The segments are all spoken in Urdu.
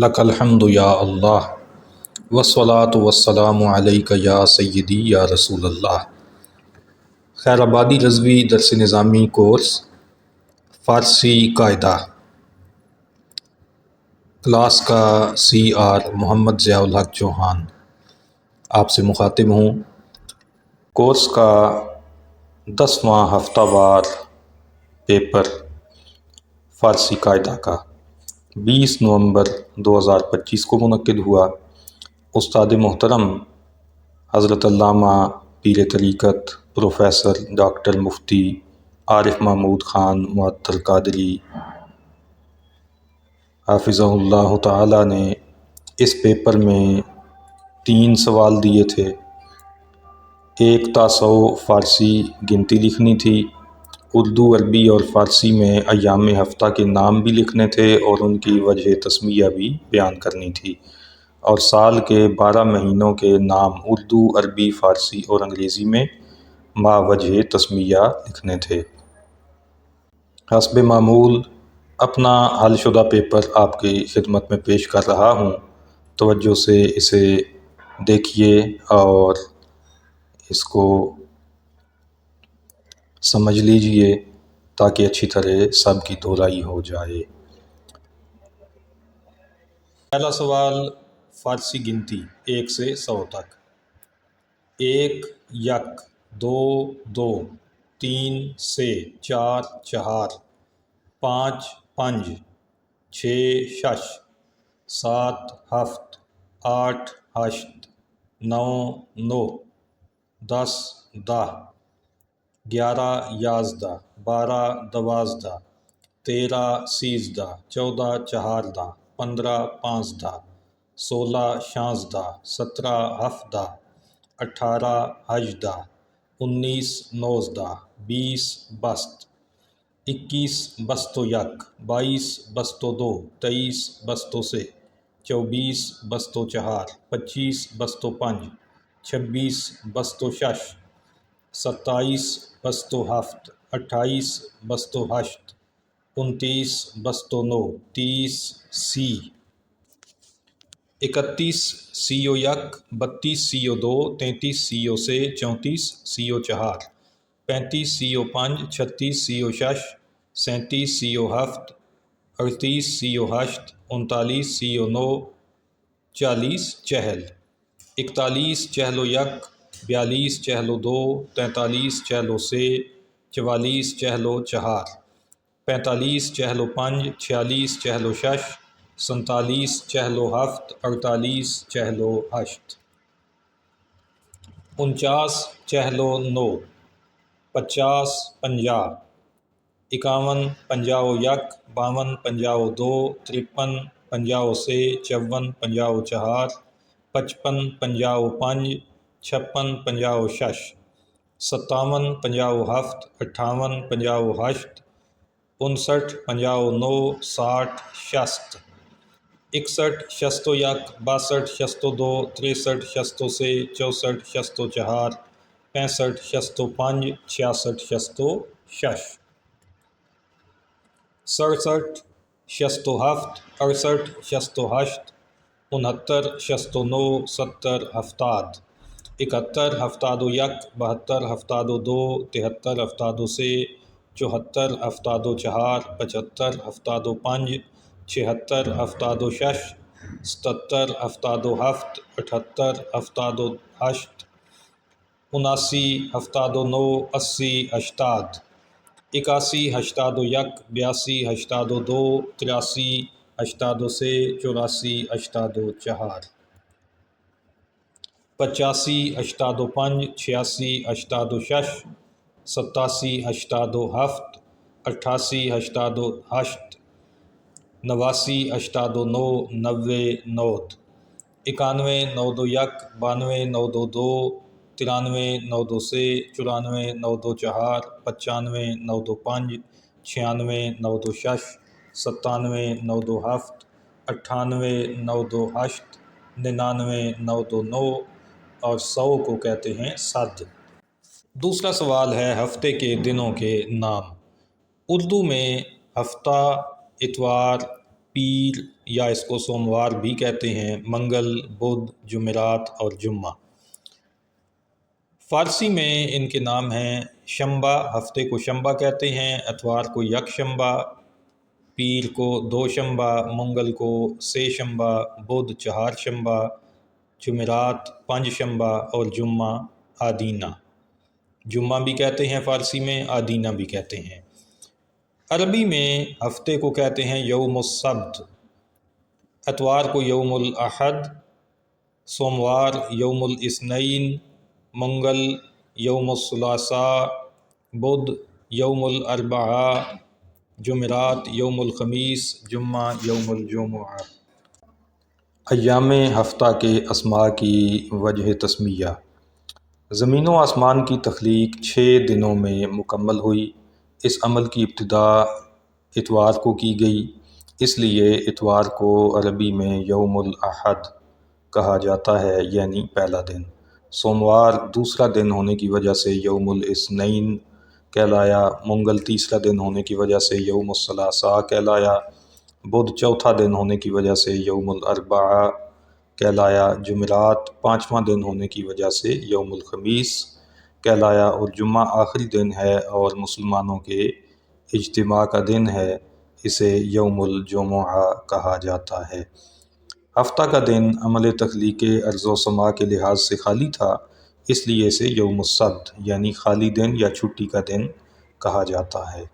لک الحمد یا اللہ والصلاة والسلام علیک یا سیدی یا رسول اللہ۔ خیر آبادی رضوی درس نظامی کورس فارسی قاعدہ کلاس کا CR محمد ضیاء الحق چوہان آپ سے مخاطب ہوں۔ کورس کا 10واں ہفتہ وار پیپر فارسی قاعدہ کا 20 نومبر 2025 کو منعقد ہوا۔ استاد محترم حضرت علامہ پیر طریقت پروفیسر ڈاکٹر مفتی عارف محمود خان معطل قادری حافظہ اللہ تعالی نے اس پیپر میں 3 سوال دیے تھے۔ ایک تا 100 فارسی گنتی لکھنی تھی، اردو عربی اور فارسی میں ایام ہفتہ کے نام بھی لکھنے تھے اور ان کی وجہ تسمیہ بھی بیان کرنی تھی، اور سال کے 12 مہینوں کے نام اردو عربی فارسی اور انگریزی میں ما وجہ تسمیہ لکھنے تھے۔ حسب معمول اپنا حل شدہ پیپر آپ کی خدمت میں پیش کر رہا ہوں، توجہ سے اسے دیکھیے اور اس کو سمجھ لیجئے تاکہ اچھی طرح سب کی دہرائی ہو جائے۔ پہلا سوال فارسی گنتی 1 سے 100 تک۔ 1 یک 2 دو 3 سے 4 چہار 5 پنج 6 شش 7 ہفت 8 ہشت 9 نو 10 دہ 11 یازدہ 12 دوازدہ 13 سیزدہ 14 چہاردہ 15 پانزدہ 16 شانزدہ 17 ہفتہ 18 ہجدہ 19 نوزدہ 20 بست 21 بستو یک 22 بستو دو 23 بستو سے 24 بستو چہار 25 بستو پنج 26 بستو شش 27 بستو ہفت 28 بستو ہشت 29 بستو نو 30 سی 31 سیو یک 32 سیو دو 33 سیو سے 34 سیو چہار 35 سیو پنج 36 سیو شش 37 سیو ہفت 38 سیو ہشت 39 سیو نو 40 چہل 41 چہلو یک 42 چہلو دو 43 چہلو سے 44 چہلو چہار 45 چہلو پنج 46 چہلو شش 47 چہلو ہفت 48 چہلو ہشت 49 چہلو نو 50 50 51 50 یک 52 50 دو 53 50 سے 54 50 چہار 55 50 پنج 56 50 شش 57 50 ہفت 58 50 ہشت 59 50 نو 60 شست 61 شستو یک 62 شستو دو 63 شستو سے 64 شستو چہار 65 شستو پنج 66 شستو شش 67 شستو ہفت 68 شستو ہشت 69 شستو نو 70 ہفتاد 71 ہفتادو یک 72 ہفتادو دو 73 ہفتادو سے 74 ہفتادو چہار 75 ہفتادو پنج 76 ہفتادو شش 77 ہفتادو ہفت 78 ہفتادو ہشت 79 ہفتادو نو 80 ہشتاد 81 ہشتادو یک 82 ہشتادو دو 83 ہشتادو سے 84 ہشتادو چہار 85 ہشتادو پنج 86 ہشتادو شش 87 ہشتادو ہفت 88 ہشتادو ہشت 89 ہشتادو نو 90 نود 91 نودو یک 92 نودو دو 93 نودو سے 94 نودو چہار 95 نودو پنج 96 نودو شش 97 نودو ہفت 98 نودو ہشت 99 نودو نو اور 100 کو کہتے ہیں صد۔ دوسرا سوال ہے ہفتے کے دنوں کے نام۔ اردو میں ہفتہ اتوار پیر یا اس کو سوموار بھی کہتے ہیں، منگل، بدھ، جمعرات اور جمعہ۔ فارسی میں ان کے نام ہیں شنبہ، ہفتے کو شنبہ کہتے ہیں، اتوار کو یک شنبہ، پیر کو دو شنبہ، منگل کو سے شنبہ، بدھ چہار شنبہ، جمعرات پنج شنبہ اور جمعہ آدینہ۔ جمعہ بھی کہتے ہیں فارسی میں، آدینہ بھی کہتے ہیں۔ عربی میں ہفتے کو کہتے ہیں یوم السبت، اتوار کو یوم الاحد، سوموار یوم الاثنین، منگل یوم الثلاثاء، بدھ یوم الاربعاء، جمعرات یوم الخمیس، جمعہ یوم الجمعہ۔ ایام ہفتہ کے اسماء کی وجہ تسمیہ۔ زمین و آسمان کی تخلیق 6 دنوں میں مکمل ہوئی۔ اس عمل کی ابتدا اتوار کو کی گئی، اس لیے اتوار کو عربی میں یوم الاحد کہا جاتا ہے، یعنی پہلا دن۔ سوموار دوسرا دن ہونے کی وجہ سے یوم الاثنین کہلایا، منگل تیسرا دن ہونے کی وجہ سے یوم الثلاثاء کہلایا، بدھ چوتھا دن ہونے کی وجہ سے یوم الاربعاء کہلایا، جمعرات پانچواں دن ہونے کی وجہ سے یوم الخمیس کہلایا، اور جمعہ آخری دن ہے اور مسلمانوں کے اجتماع کا دن ہے، اسے یوم الجمعہ کہا جاتا ہے۔ ہفتہ کا دن عمل تخلیق ارض و سماء کے لحاظ سے خالی تھا، اس لیے اسے یوم السبت یعنی خالی دن یا چھٹی کا دن کہا جاتا ہے۔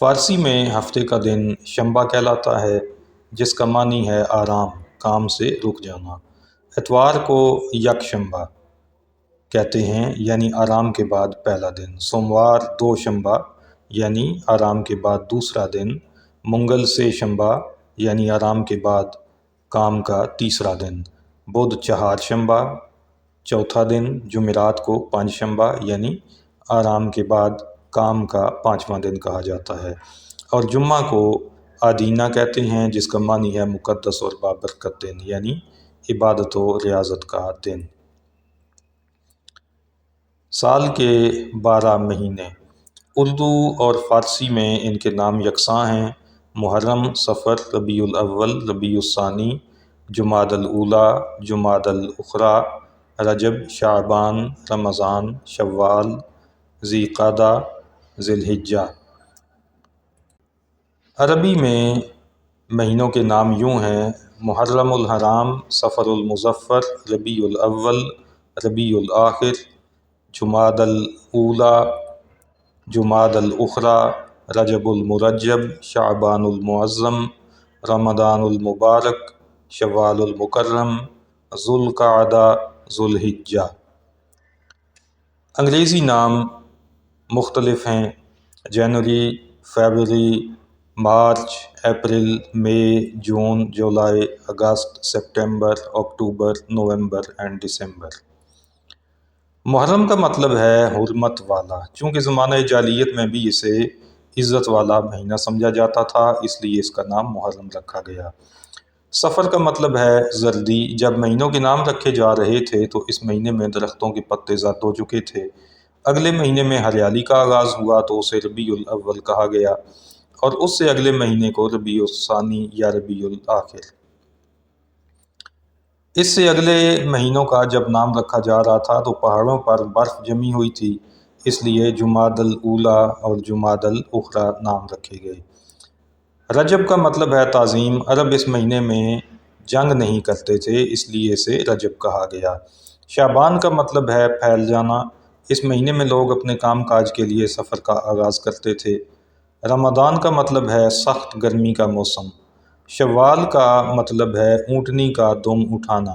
فارسی میں ہفتے کا دن شنبہ کہلاتا ہے، جس کا معنی ہے آرام، کام سے رک جانا۔ اتوار کو یک شنبہ کہتے ہیں، یعنی آرام کے بعد پہلا دن۔ سوموار دو شنبہ یعنی آرام کے بعد دوسرا دن۔ منگل سے شنبہ یعنی آرام کے بعد کام کا تیسرا دن۔ بدھ چہار شنبہ چوتھا دن۔ جمعرات کو پانچ شنبہ یعنی آرام کے بعد کام کا پانچواں دن کہا جاتا ہے، اور جمعہ کو آدینہ کہتے ہیں، جس کا معنی ہے مقدس اور بابرکت دن، یعنی عبادت و ریاضت کا دن۔ سال کے 12 مہینے۔ اردو اور فارسی میں ان کے نام یکساں ہیں: محرم، صفر، ربیع الاول، ربیع الثانی، جمادی الاولیٰ، جمادی الاخریٰ، رجب، شعبان، رمضان، شوال، ذی القعدہ، ذی الحجہ۔ عربی میں مہینوں کے نام یوں ہیں: محرم الحرام، صفر المظفر، ربیع الاول، ربیع الاخر، جمادی الاولیٰ، جمادی الاخریٰ، رجب المرجب، شعبان المعظم، رمضان المبارک، شوال المکرم، ذو القعدہ، ذو الحجہ۔ انگریزی نام مختلف ہیں: January, February, March, April, May, June, July, August, September, October, November and December. محرم کا مطلب ہے حرمت والا، چونکہ زمانہ جاہلیت میں بھی اسے عزت والا مہینہ سمجھا جاتا تھا، اس لیے اس کا نام محرم رکھا گیا۔ صفر کا مطلب ہے زردی، جب مہینوں کے نام رکھے جا رہے تھے تو اس مہینے میں درختوں کے پتے زرد ہو چکے تھے۔ اگلے مہینے میں ہریالی کا آغاز ہوا تو اسے ربیع الاول کہا گیا، اور اس سے اگلے مہینے کو ربیع الثانی یا ربیع الاخر۔ اس سے اگلے مہینوں کا جب نام رکھا جا رہا تھا تو پہاڑوں پر برف جمی ہوئی تھی، اس لیے جمادی الاولیٰ اور جمادی الاخریٰ نام رکھے گئے۔ رجب کا مطلب ہے تعظیم، عرب اس مہینے میں جنگ نہیں کرتے تھے، اس لیے اسے رجب کہا گیا۔ شعبان کا مطلب ہے پھیل جانا، اس مہینے میں لوگ اپنے کام کاج کے لیے سفر کا آغاز کرتے تھے۔ رمضان کا مطلب ہے سخت گرمی کا موسم۔ شوال کا مطلب ہے اونٹنی کا دم اٹھانا،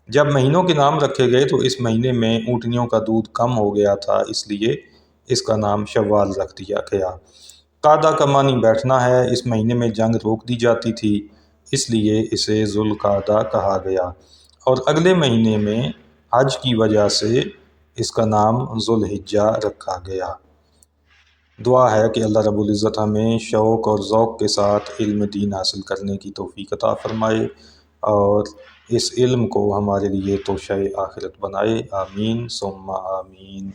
جب مہینوں کے نام رکھے گئے تو اس مہینے میں اونٹنیوں کا دودھ کم ہو گیا تھا، اس لیے اس کا نام شوال رکھ دیا گیا۔ قعدہ کا معنی بیٹھنا ہے، اس مہینے میں جنگ روک دی جاتی تھی، اس لیے اسے ذو القعدہ کہا گیا، اور اگلے مہینے میں حج کی وجہ سے اس کا نام ذو الحجہ رکھا گیا۔ دعا ہے کہ اللہ رب العزت ہمیں شوق اور ذوق کے ساتھ علم دین حاصل کرنے کی توفیق عطا فرمائے، اور اس علم کو ہمارے لیے توشہ آخرت بنائے۔ آمین ثم آمین۔